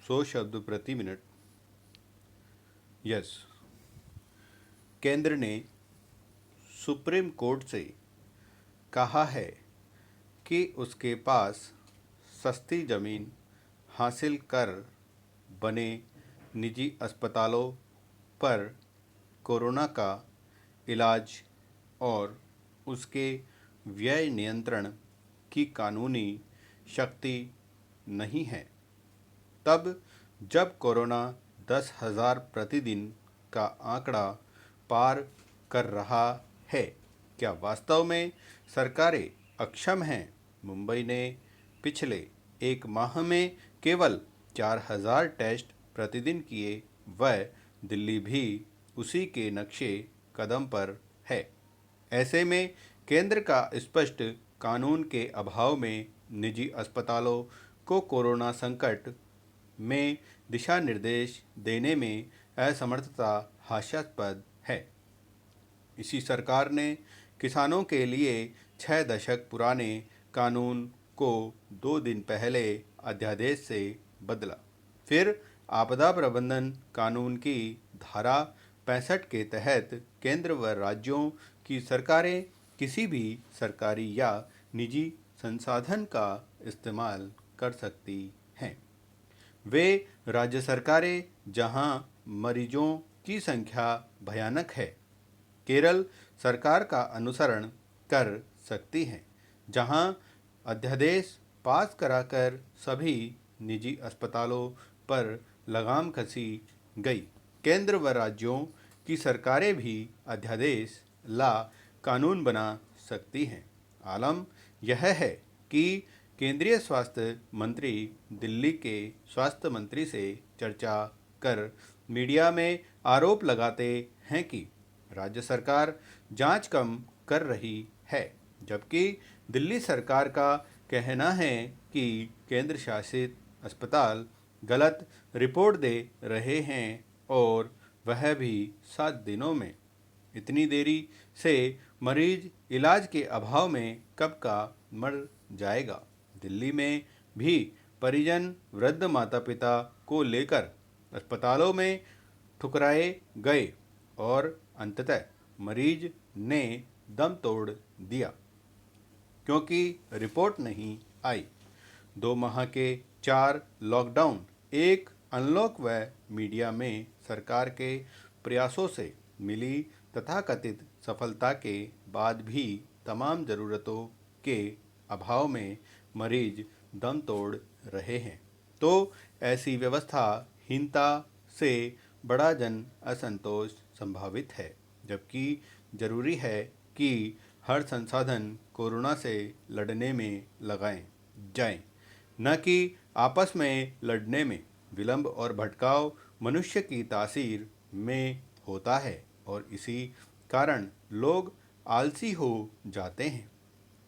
100 शब्द प्रति minute. Yes, केंद्र ने सुप्रीम कोर्ट से कहा है कि उसके पास सस्ती ज़मीन हासिल कर बने निजी अस्पतालों पर कोरोना का इलाज और उसके व्यय नियंत्रण की कानूनी शक्ति नहीं है। तब जब कोरोना 10,000 प्रतिदिन का आंकड़ा पार कर रहा है, क्या वास्तव में सरकारें अक्षम हैं? मुंबई ने पिछले एक माह में केवल 4,000 टेस्ट प्रतिदिन किए, वह दिल्ली भी उसी के नक्शे कदम पर है। ऐसे में केंद्र का स्पष्ट कानून के अभाव में निजी अस्पतालों को कोरोना संकट में दिशा निर्देश देने में असमर्थता हास्यास्पद है। इसी सरकार ने किसानों के लिए 6 दशक पुराने कानून को 2 दिन पहले अध्यादेश से बदला। फिर आपदा प्रबंधन कानून की धारा 65 के तहत केंद्र व राज्यों की सरकारें किसी भी सरकारी या निजी संसाधन का इस्तेमाल कर सकती हैं। वे राज्य सरकारें जहां मरीजों की संख्या भयानक है, केरल सरकार का अनुसरण कर सकती हैं, जहां अध्यादेश पास कराकर सभी निजी अस्पतालों पर लगाम कसी गई। केंद्र व राज्यों की सरकारें भी अध्यादेश ला कानून बना सकती हैं। आलम यह है कि केंद्रीय स्वास्थ्य मंत्री दिल्ली के स्वास्थ्य मंत्री से चर्चा कर मीडिया में आरोप लगाते हैं कि राज्य सरकार जांच कम कर रही है, जबकि दिल्ली सरकार का कहना है कि केंद्र शासित अस्पताल गलत रिपोर्ट दे रहे हैं और वह भी 7 दिनों में। इतनी देरी से मरीज इलाज के अभाव में कब का मर जाएगा। दिल्ली में भी परिजन वृद्ध माता पिता को लेकर अस्पतालों में ठुकराए गए और अंततः मरीज ने दम तोड़ दिया क्योंकि रिपोर्ट नहीं आई। 2 माह के 4 लॉकडाउन, एक अनलॉक व मीडिया में सरकार के प्रयासों से मिली तथाकथित सफलता के बाद भी तमाम ज़रूरतों के अभाव में मरीज दम तोड़ रहे हैं। तो ऐसी व्यवस्थाहीनता से बड़ा जन असंतोष संभावित है, जबकि जरूरी है कि हर संसाधन कोरोना से लड़ने में लगाए जाएं, न कि आपस में लड़ने में। विलंब और भटकाव मनुष्य की तासीर में होता है और इसी कारण लोग आलसी हो जाते हैं।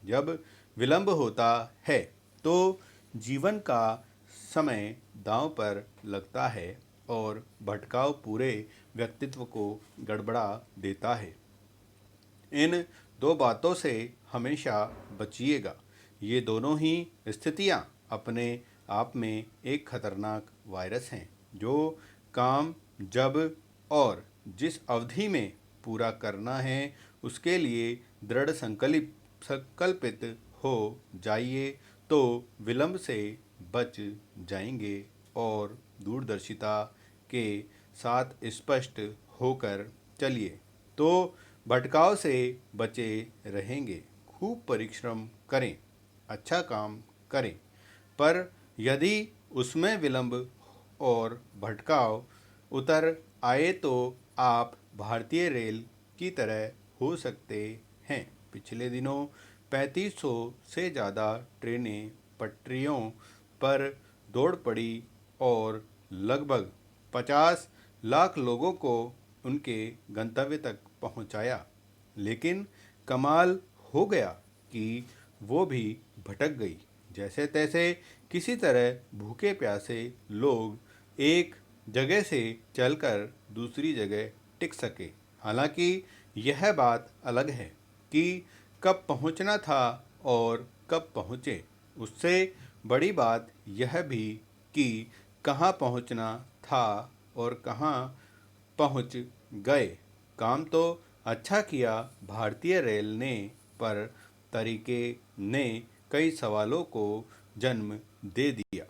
जब विलंब होता है तो जीवन का समय दांव पर लगता है और भटकाव पूरे व्यक्तित्व को गड़बड़ा देता है। इन 2 बातों से हमेशा बचिएगा। ये दोनों ही स्थितियां अपने आप में एक खतरनाक वायरस हैं, जो काम जब और जिस अवधि में पूरा करना है उसके लिए दृढ़ संकल्पित हो जाइए तो विलंब से बच जाएंगे और दूरदर्शिता के साथ स्पष्ट होकर चलिए तो भटकाव से बचे रहेंगे। खूब परिश्रम करें, अच्छा काम करें, पर यदि उसमें विलंब और भटकाव उतर आए तो आप भारतीय रेल की तरह हो सकते हैं। पिछले दिनों 3500 से ज़्यादा ट्रेनें पटरियों पर दौड़ पड़ी और लगभग 50 लाख लोगों को उनके गंतव्य तक पहुंचाया। लेकिन कमाल हो गया कि वो भी भटक गई। जैसे तैसे किसी तरह भूखे प्यासे लोग एक जगह से चलकर दूसरी जगह टिक सके। हालांकि यह बात अलग है कि कब पहुंचना था और कब पहुंचे। उससे बड़ी बात यह भी कि कहाँ पहुँचना था और कहाँ पहुँच गए। काम तो अच्छा किया भारतीय रेल ने, पर तरीके ने कई सवालों को जन्म दे दिया।